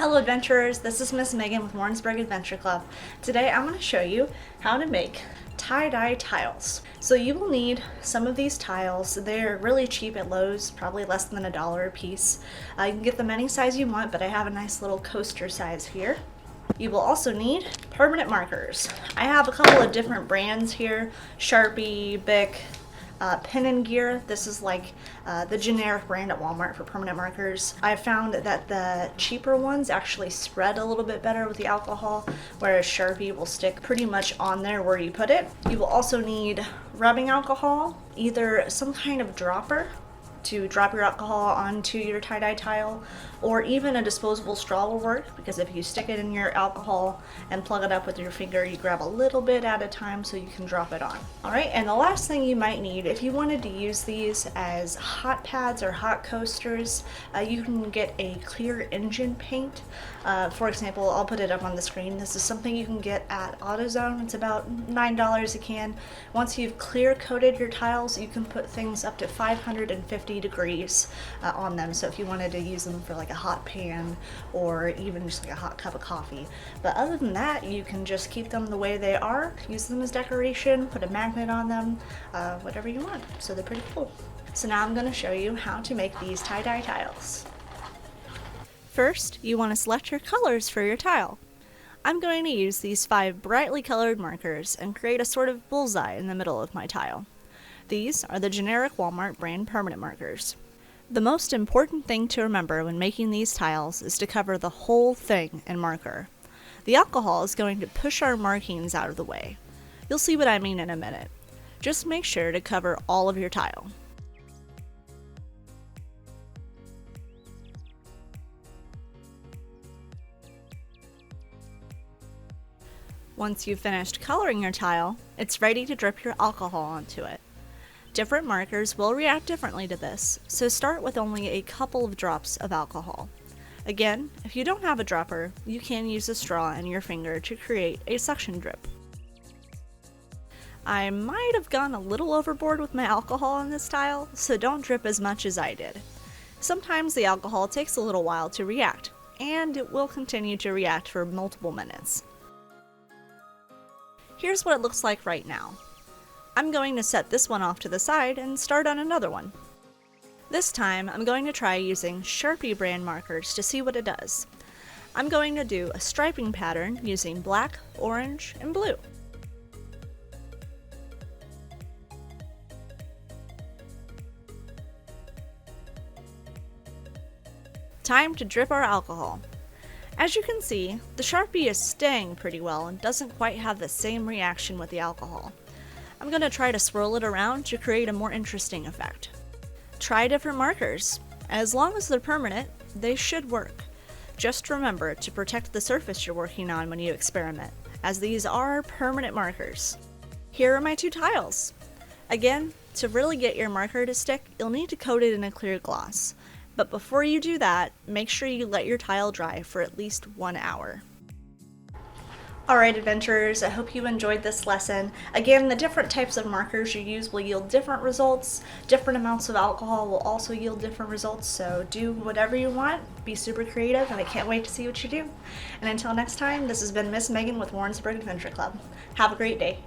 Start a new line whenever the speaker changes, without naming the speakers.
Hello adventurers, this is Miss Megan with Warrensburg Adventure Club. Today I'm going to show you how to make tie-dye tiles. So you will need some of these tiles. They're really cheap at Lowe's, probably less than $1 a piece. You can get them any size you want, but I have a nice little coaster size here. You will also need permanent markers. I have a couple of different brands here, Sharpie, Bic, Pen and Gear. This is like the generic brand at Walmart for permanent markers. I found that the cheaper ones actually spread a little bit better with the alcohol, whereas Sharpie will stick pretty much on there where you put it. You will also need rubbing alcohol, either some kind of dropper to drop your alcohol onto your tie-dye tile, or even a disposable straw will work, because if you stick it in your alcohol and plug it up with your finger, you grab a little bit at a time so you can drop it on. Alright, and the last thing you might need, if you wanted to use these as hot pads or hot coasters, you can get a clear engine paint. For example, I'll put it up on the screen. This is something you can get at AutoZone. It's about $9 a can. Once you've clear coated your tiles, you can put things up to 550 degrees on them, so if you wanted to use them for like a hot pan or even just like a hot cup of coffee. But other than that, you can just keep them the way they are, use them as decoration, put a magnet on them, whatever you want. So they're pretty cool. So now I'm going to show you how to make these tie-dye tiles. First, you want to select your colors for your tile. I'm going to use these 5 brightly colored markers and create a sort of bullseye in the middle of my tile. These are the generic Walmart brand permanent markers. The most important thing to remember when making these tiles is to cover the whole thing in marker. The alcohol is going to push our markings out of the way. You'll see what I mean in a minute. Just make sure to cover all of your tile. Once you've finished coloring your tile, it's ready to drip your alcohol onto it. Different markers will react differently to this, so start with only a couple of drops of alcohol. Again, if you don't have a dropper, you can use a straw and your finger to create a suction drip. I might have gone a little overboard with my alcohol on this tile, so don't drip as much as I did. Sometimes the alcohol takes a little while to react, and it will continue to react for multiple minutes. Here's what it looks like right now. I'm going to set this one off to the side and start on another one. This time I'm going to try using Sharpie brand markers to see what it does. I'm going to do a striping pattern using black, orange, and blue. Time to drip our alcohol. As you can see, the Sharpie is staying pretty well and doesn't quite have the same reaction with the alcohol. I'm going to try to swirl it around to create a more interesting effect. Try different markers. As long as they're permanent, they should work. Just remember to protect the surface you're working on when you experiment, as these are permanent markers. Here are my 2 tiles. Again, to really get your marker to stick, you'll need to coat it in a clear gloss. But before you do that, make sure you let your tile dry for at least 1 hour. Alright adventurers, I hope you enjoyed this lesson. Again, the different types of markers you use will yield different results. Different amounts of alcohol will also yield different results, so do whatever you want. Be super creative, and I can't wait to see what you do. And until next time, this has been Miss Megan with Warrensburg Adventure Club. Have a great day.